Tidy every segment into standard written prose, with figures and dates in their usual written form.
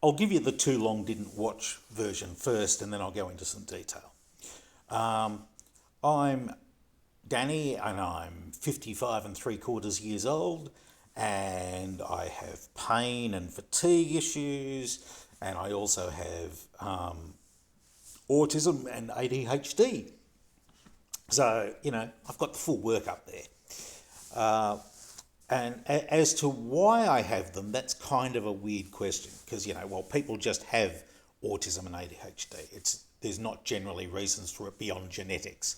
I'll give you the too long didn't watch version first, and then I'll go into some detail. I'm Danny, and I'm 55 and 3/4 years old, and I have pain and fatigue issues, and I also have autism and ADHD. So, I've got the full workup there. And as to why I have them, that's kind of a weird question because, people just have autism and ADHD. There's not generally reasons for it beyond genetics.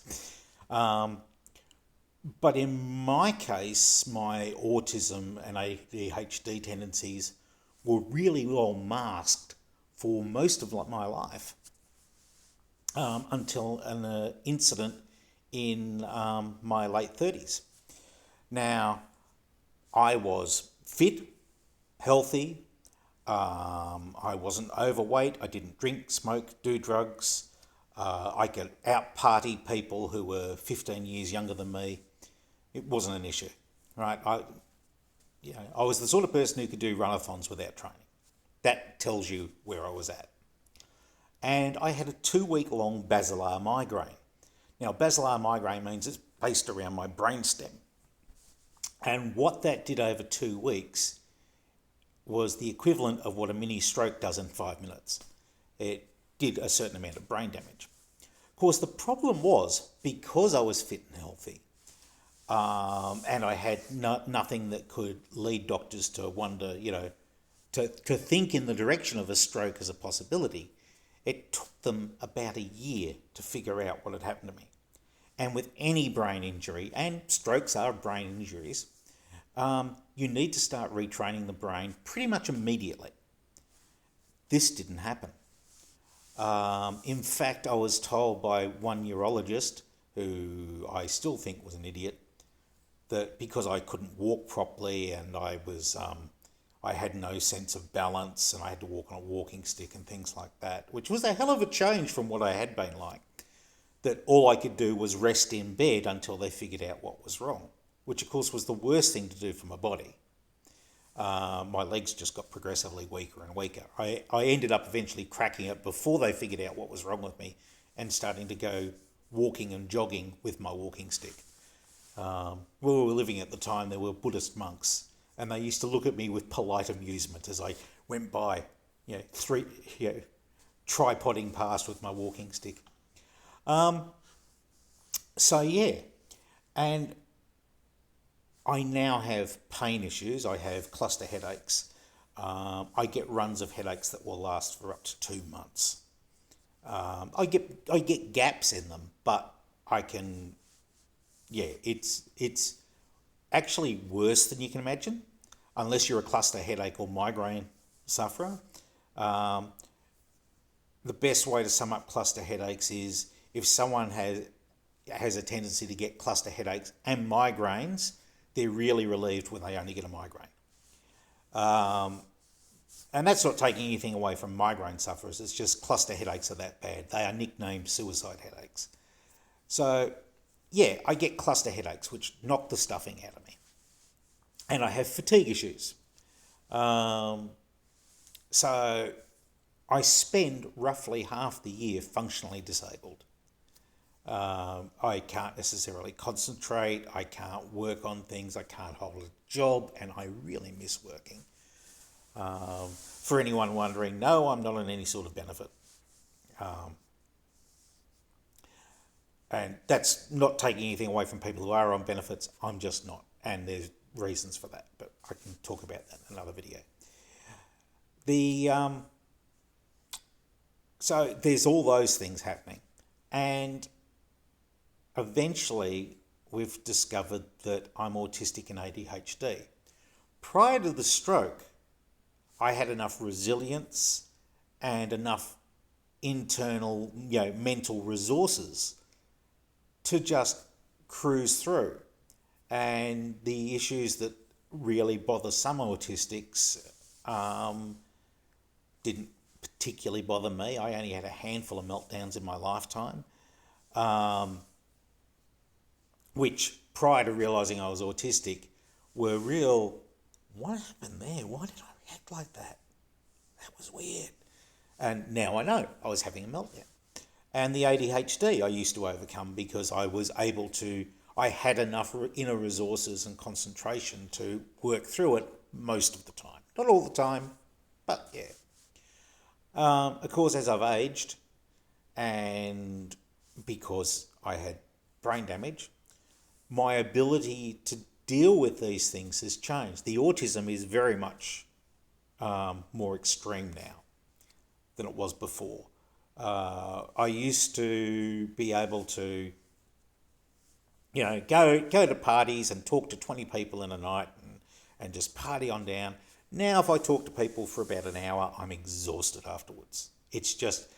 But in my case, my autism and ADHD tendencies were really well masked for most of my life until an incident in my late 30s. Now, I was fit, healthy, I wasn't overweight, I didn't drink, smoke, do drugs. I could out-party people who were 15 years younger than me. It wasn't an issue, right? I was the sort of person who could do run-a-thons without training. That tells you where I was at. And I had a 2-week-long basilar migraine. Now, basilar migraine means it's based around my brainstem. And what that did over 2 weeks was the equivalent of what a mini stroke does in 5 minutes. It did a certain amount of brain damage. Of course, the problem was because I was fit and healthy, and I had nothing that could lead doctors to wonder, to think in the direction of a stroke as a possibility, it took them about a year to figure out what had happened to me. And with any brain injury, and strokes are brain injuries, you need to start retraining the brain pretty much immediately. This didn't happen. In fact, I was told by one neurologist, who I still think was an idiot, that because I couldn't walk properly and I had no sense of balance and I had to walk on a walking stick and things like that, which was a hell of a change from what I had been like, that all I could do was rest in bed until they figured out what was wrong, which of course was the worst thing to do for my body. My legs just got progressively weaker and weaker. I ended up eventually cracking it before they figured out what was wrong with me and starting to go walking and jogging with my walking stick. Where we were living at the time, there were Buddhist monks, and they used to look at me with polite amusement as I went by, tripoding past with my walking stick. And I now have pain issues. I have cluster headaches. I get runs of headaches that will last for up to 2 months. I get gaps in them, but I can. It's actually worse than you can imagine, unless you're a cluster headache or migraine sufferer. The best way to sum up cluster headaches is if someone has a tendency to get cluster headaches and migraines, they're really relieved when they only get a migraine. And that's not taking anything away from migraine sufferers. It's just cluster headaches are that bad. They are nicknamed suicide headaches. So, I get cluster headaches, which knock the stuffing out of me. And I have fatigue issues. So I spend roughly half the year functionally disabled. I can't necessarily concentrate, I can't work on things, I can't hold a job, and I really miss working. For anyone wondering, no, I'm not on any sort of benefit. And that's not taking anything away from people who are on benefits, I'm just not. And there's reasons for that, but I can talk about that in another video. So there's all those things happening. And eventually we've discovered that I'm autistic and ADHD. Prior to the stroke, I had enough resilience and enough internal, mental resources to just cruise through. And the issues that really bother some autistics didn't particularly bother me. I only had a handful of meltdowns in my lifetime, which prior to realising I was autistic were real, what happened there? Why did I react like that? That was weird. And now I know I was having a meltdown. And the ADHD I used to overcome because I had enough inner resources and concentration to work through it most of the time. Not all the time, but yeah. Of course, as I've aged, and because I had brain damage, my ability to deal with these things has changed. The autism is very much more extreme now than it was before. I used to be able to, go to parties and talk to 20 people in a night and just party on down. Now, if I talk to people for about an hour, I'm exhausted afterwards. It's just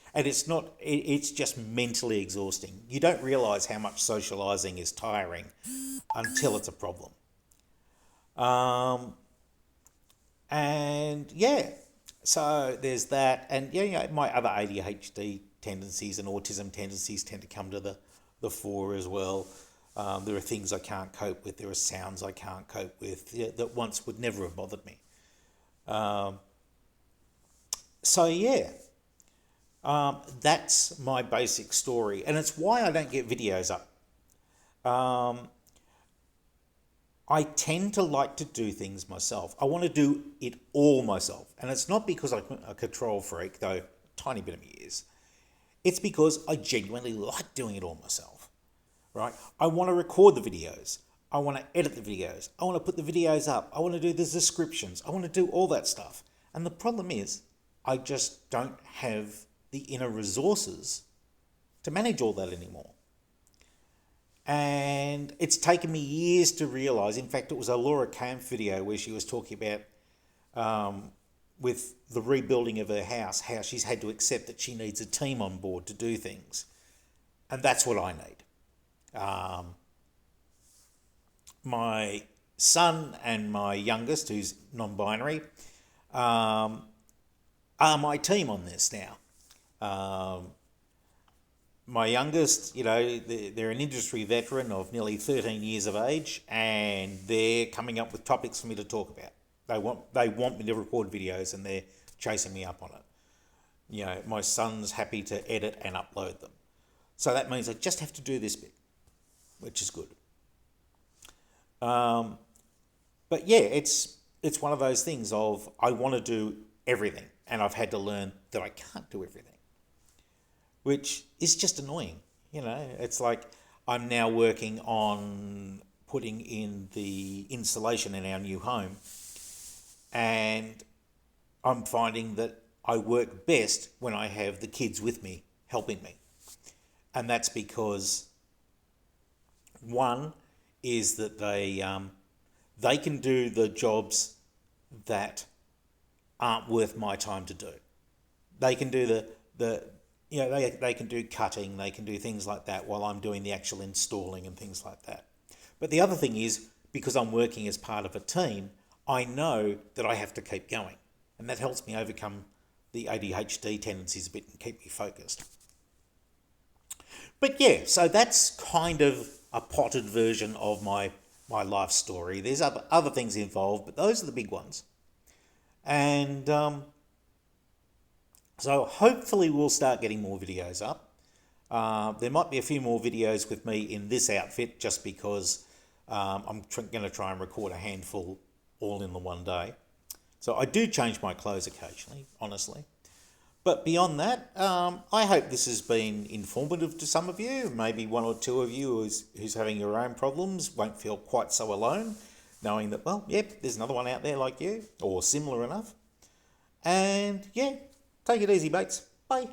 mentally exhausting. You don't realise how much socialising is tiring until it's a problem. And yeah, so there's that. And my other ADHD tendencies and autism tendencies tend to come to the fore as well. There are things I can't cope with. There are sounds I can't cope with that once would never have bothered me. That's my basic story, and it's why I don't get videos up. I tend to like to do things myself. I want to do it all myself, and it's not because I'm a control freak, though a tiny bit of me is. It's because I genuinely like doing it all myself, right? I want to record the videos. I want to edit the videos. I want to put the videos up. I want to do the descriptions. I want to do all that stuff. And the problem is, I just don't have the inner resources to manage all that anymore. And it's taken me years to realise. In fact, it was a Laura Camp video where she was talking about with the rebuilding of her house, how she's had to accept that she needs a team on board to do things. And that's what I need. My son and my youngest, who's non-binary, are my team on this now. My youngest, they're an industry veteran of nearly 13 years of age, and they're coming up with topics for me to talk about. They want me to record videos, and they're chasing me up on it. My son's happy to edit and upload them. So that means I just have to do this bit, which is good. But yeah, it's one of those things of I want to do everything, and I've had to learn that I can't do everything, which is just annoying. It's like I'm now working on putting in the insulation in our new home, and I'm finding that I work best when I have the kids with me helping me. And that's because, one, is that they can do the jobs that aren't worth my time to do. They can do they can do cutting, they can do things like that while I'm doing the actual installing and things like that. But the other thing is, because I'm working as part of a team, I know that I have to keep going. And that helps me overcome the ADHD tendencies a bit and keep me focused. But yeah, so that's kind of a potted version of my life story. There's other things involved, but those are the big ones. And so hopefully we'll start getting more videos up. There might be a few more videos with me in this outfit just because I'm going to try and record a handful all in the one day. So I do change my clothes occasionally, honestly. But beyond that, I hope this has been informative to some of you. Maybe one or two of you who's having your own problems won't feel quite so alone, knowing that, well, yep, there's another one out there like you, or similar enough. And yeah, take it easy, mates. Bye.